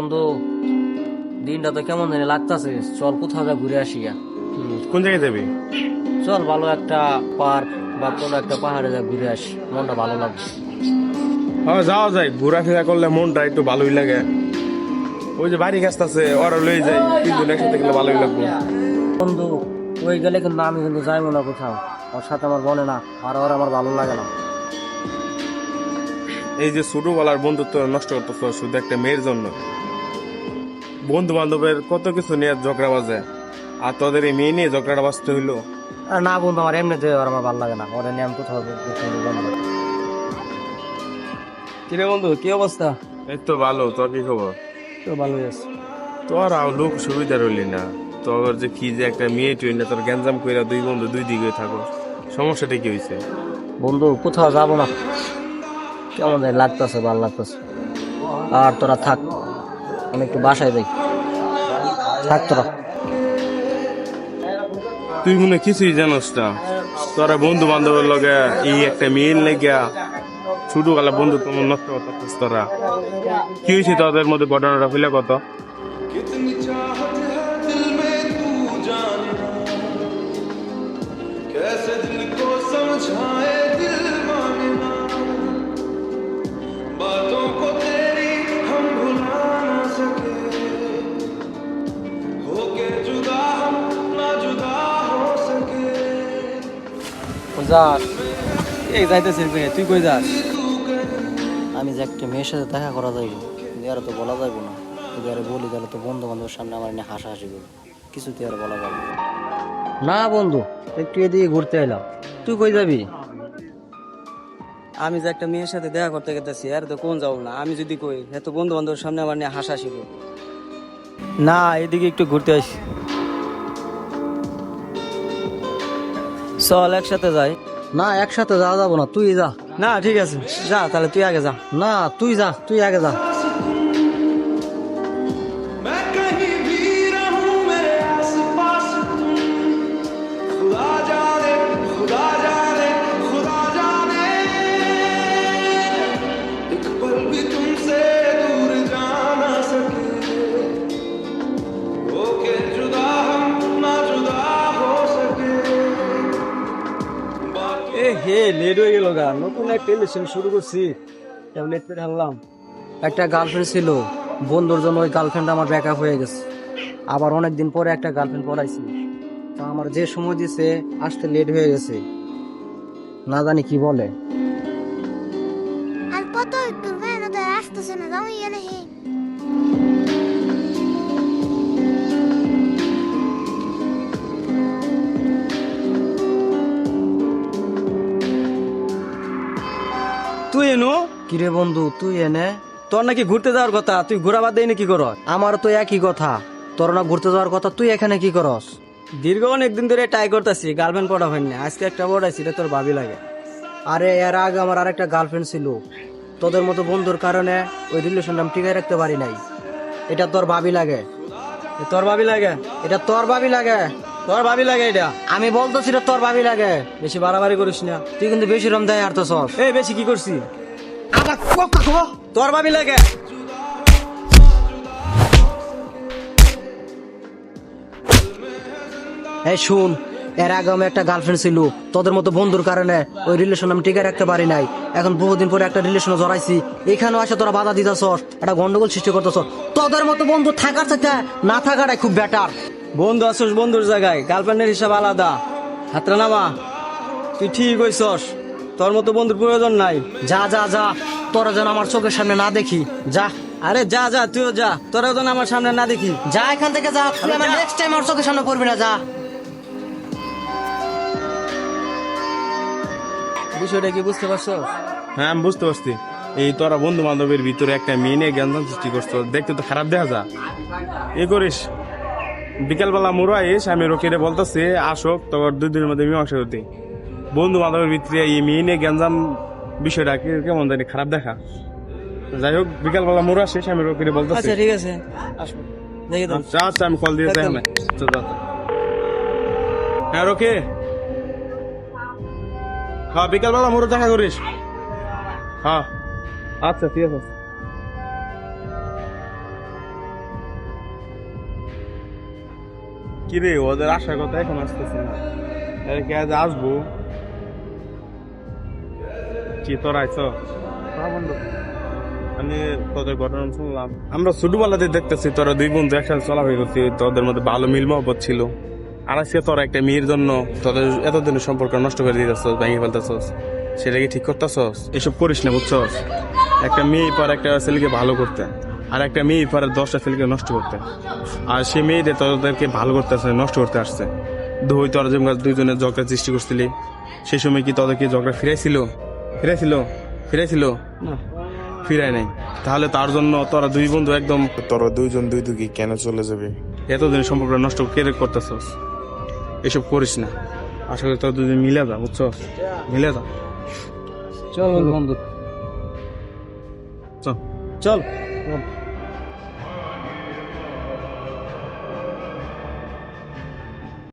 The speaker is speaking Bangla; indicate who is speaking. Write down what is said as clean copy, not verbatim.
Speaker 1: বন্ধু, দিনটা তো কেমন জানি লাগতাছে। চল কোথাও যা ঘুরে আসি গা।
Speaker 2: কোন জায়গায় যাবি?
Speaker 1: চল ভালো একটা পার্ক বা কোনো একটা পাহাড়ে যা ঘুরে আসি, মনটা ভালো লাগবে।
Speaker 2: হ্যাঁ, যাওয়া যায়। ঘোরাফেরা করলে মনটা একটু ভালোই লাগে। ওই যে বাড়ি গাছ আছে, ওরা লয়ে যাই, তিনজন একসাথে গেলে ভালোই লাগবে।
Speaker 1: বন্ধু, ওই গেলে কিন্তু আমি কিন্তু যাইবো না কোথাও। ওর সাথে আমার বনে না, আর ওর আমার ভালো লাগে না।
Speaker 2: এই যে ছোটবেলার বন্ধুত্ব নষ্ট করতেছ শুধু একটা মেয়ের জন্য। বন্ধু বান্ধবের কত কিছু নিয়ে ঝগড়া বাজে, আর তোদের এই মেয়ে নিয়ে ঝগড়াটা বাজতে হইলো।
Speaker 1: আর না বন্ধু, আমার এমনিতে ওর আমার ভালো লাগে না। ওরে নিয়ে আমি কোথাও বন্ধু। কিরে বন্ধু, কি অবস্থা?
Speaker 2: এই তো ভালো। তোর কি খবর?
Speaker 1: তো ভালোই আছে।
Speaker 2: তোর লোক সুবিধা রইলি না। তোর যে কি যে একটা মেয়ে টুই না, তোর গ্যাঞ্জাম কইরা দুই বন্ধু দুই দিকে থাকো। সমস্যাটা কি হয়েছে?
Speaker 1: বন্ধু, কোথাও যাবো না, কেমন জানি লাগতেছে, ভালো লাগতেছে। আর তোরা থাক, আমি একটু বাসায় যাই। থাক তোরা।
Speaker 2: তুই মনে হয় কিছুই জানোস না। তোরা বন্ধু বান্ধবের লগে এই একটা মেয়ের লেগা ছোটবেলা বন্ধু তোমার নষ্ট করতেছিস তোরা। কি হয়েছে তোদের মধ্যে ঘটনাটা ফেলে কত?
Speaker 3: कितनी चाहत है दिल में तू जानना, कैसे दिल को समझाए दिल मांगना, बातों को तेरी हम भुला ना सके, होके जुदा हम ना जुदा हो सके।
Speaker 1: যাস? এই যাইতেছিস রে, তুই কই যাস? আমি যে একটা মেয়ের সাথে দেখা করা যাইব, আর তো বলা যাইব না। যদি আর বলি তাহলে তো বন্ধু বান্ধবের সামনে আমার নিয়ে হাসাহাসি করবে, কিছুতে আর বলা যাবে না। না বন্ধু, একটু এদিকে ঘুরতে এলাম। তুই কই যাবি?
Speaker 4: আমি যে একটা মেয়ের সাথে দেখা করতে গেতেছি, আর তো কোন যাবো না। আমি যদি কই এত বন্ধু বান্ধবের সামনে আমার নিয়ে হাসাহাসি করবে। না, এদিকে একটু ঘুরতে আসি। চল একসাথে যাই।
Speaker 1: না, একসাথে যাওয়া যাবো না, তুই যা।
Speaker 4: না ঠিক আছে, যা তাহলে তুই আগে যা।
Speaker 1: না, তুই যা, তুই আগে যা।
Speaker 3: मैं कहीं भी रहूं मेरे आसपास तुम, खुदा जाने खुदा जाने खुदा जाने, एक पल भी तुमसे दूर जा ना सके, होके जुदा हम ना जुदा हो सके।
Speaker 4: এ হে, লেট হয়ে গেল গা। নতুন একটা রিলেশন শুরু করছি, লেট করে হারলাম।
Speaker 1: একটা গার্লফ্রেন্ড ছিল, বন্ধুর জন্য ওই গার্লফ্রেন্ড আমার ব্রেকআপ হয়ে গেছে। আবার অনেকদিন পরে একটা গার্লফ্রেন্ড পড়াইছি, তা আমার যে সময় দিছে আসতে লেট হয়ে গেছে। না জানি কি বলে।
Speaker 5: Al poto il turveno del resto se ne dà un iene he.
Speaker 4: তুই এনো?
Speaker 1: কিরে বন্ধু, তুই এনে?
Speaker 4: তোর নাকি ঘুরতে যাওয়ার কথা, তুই ঘোরা বাদ দিয়ে কি কর?
Speaker 1: আমার তো একই কথা, তোর না ঘুরতে যাওয়ার কথা, তুই এখানে কি করস?
Speaker 4: দীর্ঘ অনেকদিন ধরে ট্রাই করতেছি, গার্লফ্রেন্ড পড়া হয়নি। আজকে একটা পড়াইছি, এটা তোর ভাবি লাগে।
Speaker 1: আরে এর আগে আমার আরেকটা গার্লফ্রেন্ড ছিল, তোদের মতো বন্ধুর কারণে ওই রিলেশনটা আমি টিকায় রাখতে পারি নাই। এটা তোর ভাবি লাগে।
Speaker 4: এ তোর ভাবি লাগে?
Speaker 1: এটা তোর ভাবি লাগে।
Speaker 4: তোর ভাবি লাগে এটা?
Speaker 1: আমি বলতেছি এটা তোর ভাবি লাগে।
Speaker 4: বেশি বাড়াবাড়ি করিস না।
Speaker 1: তুই কিন্তু বেশি রম দেয় আর তো সব।
Speaker 4: এই বেশি কি করছি? তোর ভাবি লাগে?
Speaker 1: এই শুন, এর আগে আমি একটা গার্লফ্রেন্ড ছিল, তোদের মতো বন্ধুর কারণে ওই রিলেশন আমি টিকে রাখতে পারি নাই। এখন বহুদিন পরে একটা রিলেশনে জড়াইছি, এখানেও আসে তোরা বাধা দিতেছস, একটা গন্ডগোল সৃষ্টি করতেছস। তোদের মতো বন্ধু থাকার থেকে না থাকাটাই খুব বেটার।
Speaker 4: বন্ধু আসোস বন্ধুর জায়গায়, গার্লফ্রেন্ডের হিসাব আলাদা। হাতরা নামা। তুই ঠিক হইছস, তোর মতো বন্ধুর প্রয়োজন নাই।
Speaker 1: যা যা যা, তোরা যেন আমার চোখের সামনে না দেখি, যা।
Speaker 4: আরে যা যা, তুইও যা, তোরাও যেন আমার সামনে না দেখি।
Speaker 1: যা এখান থেকে যা, তুই আমার নেক্সট টাইম আমার চোখের সামনে পড়বি না, যা।
Speaker 4: বিষয়টা কি বুঝতে পারছো?
Speaker 2: হ্যাঁ, আমি বুঝতে পারছি। এই তোরা বন্ধু বান্ধবের ভিতরে একটা মেয়ে নিয়ে জ্ঞান সৃষ্টি করছো, দেখতে তো খারাপ দেখা যা। এ করিস, বিকালবেলা মোড় আইস, আমি রকিরে বলতেছি আসক, তোর 2 দিনের মধ্যে মীমাংসা করতে। বন্ধু বান্ধবের ভিতরে এই মেয়ে নিয়ে জ্ঞানজাম বিষয়টা কেমন জানি খারাপ দেখা। যাই হোক, বিকালবেলা মোড় আসিস, আমি রকিরে বলতেছি।
Speaker 4: আচ্ছা ঠিক আছে, আসবো দেখি তো।
Speaker 2: আচ্ছা, আমি কল দিয়ে যাই।
Speaker 4: একদম।
Speaker 2: হ্যাঁ রকি, হ্যাঁ বিকালবেলা মোড় দেখা করিস। হ্যাঁ আচ্ছা ঠিক আছে। কিরে ওদের আসার কথা এখন আসতেছে না, এর কি আজ আসবো? কি তোর আইছ? আমি তোদের ঘটনা শুনলাম, আমরা ছোটবেলাতে দেখতেছি তোরা দুই বন্ধু একসাথে চলাফেরা করছি, তোদের মধ্যে ভালো মিল মহব্বত ছিল। আর আজকে তোরা একটা মেয়ের জন্য তোদের এতদিনের সম্পর্ক নষ্ট করে দিতেছস, ভেঙে ফেলতেছস, সেটা কি ঠিক করতেছস? এসব করিস না, বুঝছস? একটা মেয়ে পর একটা ছেলেকে ভালো করতে, আর একটা মেয়ে পরে 10টা ছেলেকে নষ্ট করতে, আর সে মেয়েদের তোদেরকে ভালো করতে আসছে, নষ্ট করতে আসছে। দুই তোরা যেমন দুইজনের ঝগড়া সৃষ্টি করছিলি, সেই সময় কি তোদেরকে ঝগড়া ফিরাইছিল? না, ফিরায় নাই। তাহলে তার জন্য তোরা দুই বন্ধু একদম,
Speaker 6: তোরা দুইজন দুই দুকি কেন চলে যাবে?
Speaker 2: এতদিন সম্পর্ক নষ্ট কে করতেছস? এসব করিস না। আসলে তোরা দুজন মিলে যা, বুঝছস? মিলে যা,
Speaker 4: চল বন্ধু,
Speaker 2: চল।
Speaker 4: চল।